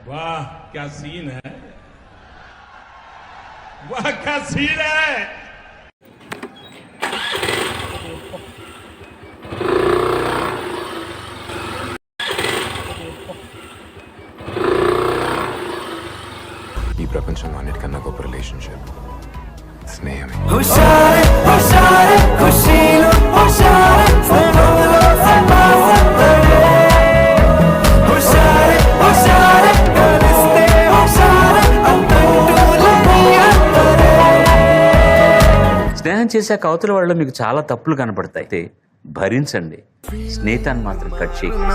वाह क्या सीन है, वाह क्या सीन है। ఈ ప్రపంచంలో అన్నిటికన్నా గొప్ప రిలేషన్షిప్ స్నేహమే. స్నేహం చేశాక అవతల వాళ్ళు మీకు చాలా తప్పులు కనపడతాయి, అయితే భరించండి, స్నేహితాన్ని మాత్రం కట్ చేయండి.